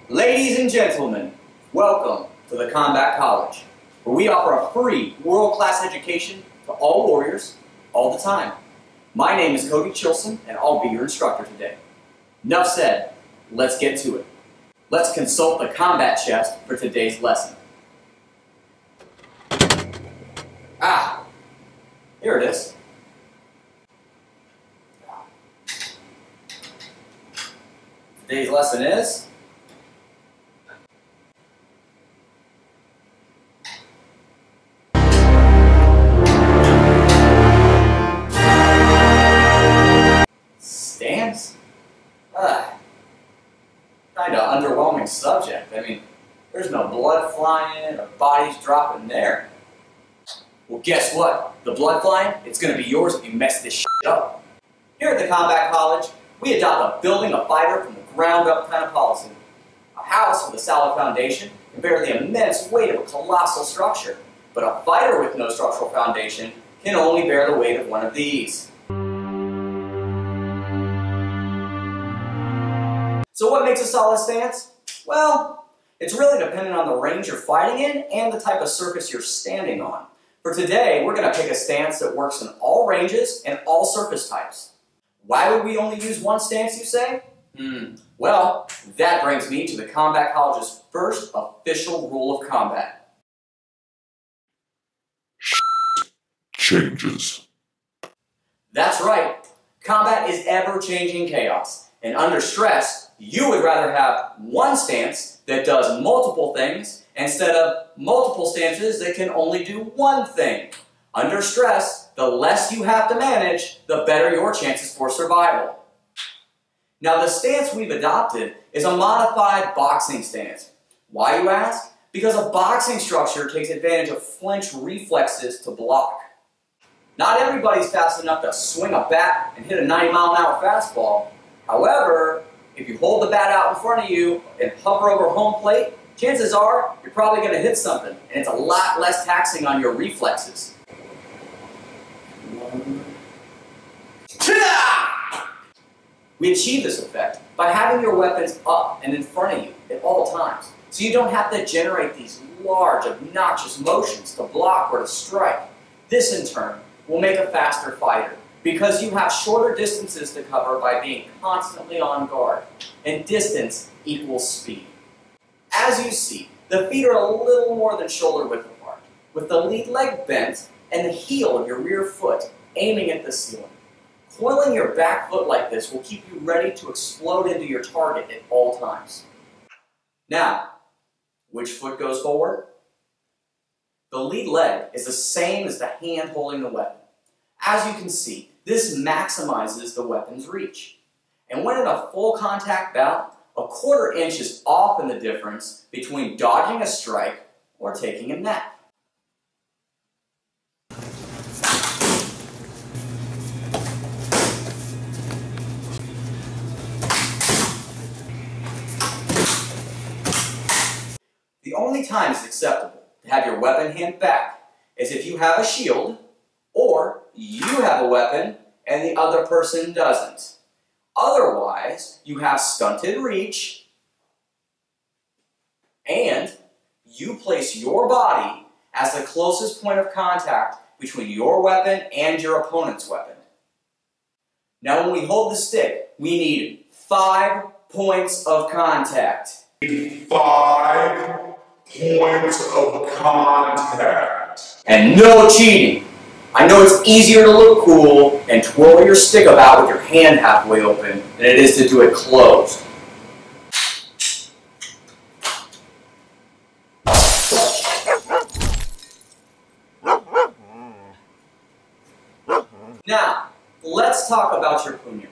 Ladies and gentlemen, welcome to the Combat College, where we offer a free world-class education to all warriors, all the time. My name is Cody Chilson, and I'll be your instructor today. Enough said, let's get to it. Let's consult the combat chest for today's lesson. Ah, here it is. Today's lesson is stance? Kind of underwhelming subject. I mean, there's no blood flying or bodies dropping there. Well, guess what? The blood flying, it's going to be yours if you mess this shit up. Here at the Combat College, we adopt a building a fighter from the ground up kind of policy. A house with a solid foundation can bear the immense weight of a colossal structure, but a fighter with no structural foundation can only bear the weight of one of these. So what makes a solid stance? Well, it's really dependent on the range you're fighting in and the type of surface you're standing on. For today, we're going to pick a stance that works in all ranges and all surface types. Why would we only use one stance, you say? Well, that brings me to the Combat College's first official rule of combat. Changes. That's right. Combat is ever-changing chaos. And under stress, you would rather have one stance that does multiple things instead of multiple stances that can only do one thing. Under stress, the less you have to manage, the better your chances for survival. Now, the stance we've adopted is a modified boxing stance. Why, you ask? Because a boxing structure takes advantage of flinch reflexes to block. Not everybody's fast enough to swing a bat and hit a 90-mile-an-hour fastball. However, if you hold the bat out in front of you and hover over home plate, chances are you're probably going to hit something, and it's a lot less taxing on your reflexes. We achieve this effect by having your weapons up and in front of you at all times, so you don't have to generate these large, obnoxious motions to block or to strike. This, in turn, will make a faster fighter, because you have shorter distances to cover by being constantly on guard, and distance equals speed. As you see, the feet are a little more than shoulder width apart, with the lead leg bent and the heel of your rear foot aiming at the ceiling. Coiling your back foot like this will keep you ready to explode into your target at all times. Now, which foot goes forward? The lead leg is the same as the hand holding the weapon. As you can see, this maximizes the weapon's reach. And when in a full contact bout, a quarter inch is often the difference between dodging a strike or taking a nap. The only time it's acceptable to have your weapon hand back is if you have a shield, or you have a weapon and the other person doesn't. Otherwise, you have stunted reach, and you place your body as the closest point of contact between your weapon and your opponent's weapon. Now, when we hold the stick, we need 5 points of contact. 5 points of contact. And no cheating. I know it's easier to look cool and twirl your stick about with your hand halfway open than it is to do it closed. Now, let's talk about your puño.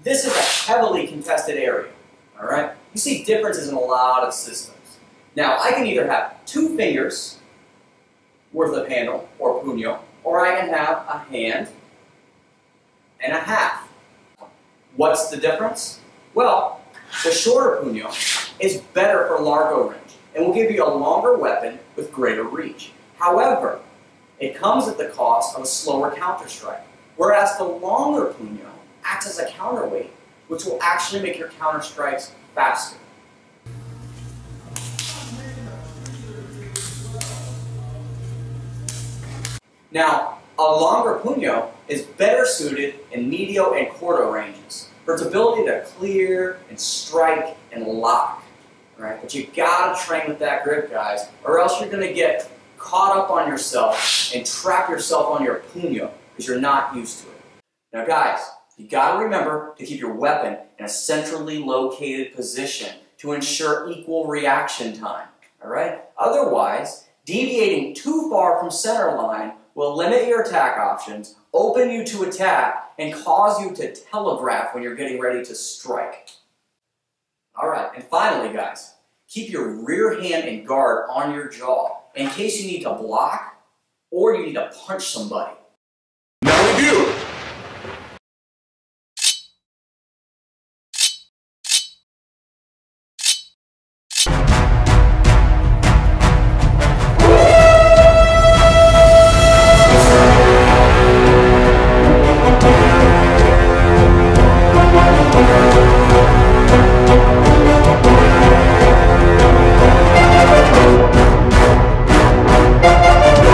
This is a heavily contested area, all right? You see differences in a lot of systems. Now, I can either have 2 fingers worth of handle, or puño, or I can have a hand and a half. What's the difference? Well, the shorter puño is better for largo range and will give you a longer weapon with greater reach. However, it comes at the cost of a slower counter-strike, whereas the longer puño acts as a counterweight, which will actually make your counter-strikes faster. Now, a longer puño is better suited in medio and corto ranges for its ability to clear and strike and lock. Right? But you gotta train with that grip, guys, or else you're gonna get caught up on yourself and trap yourself on your puño because you're not used to it. Now, guys, you gotta remember to keep your weapon in a centrally located position to ensure equal reaction time. All right? Otherwise, deviating too far from center line will limit your attack options, open you to attack, and cause you to telegraph when you're getting ready to strike. Alright, and finally, guys, keep your rear hand and guard on your jaw in case you need to block or you need to punch somebody. Now review.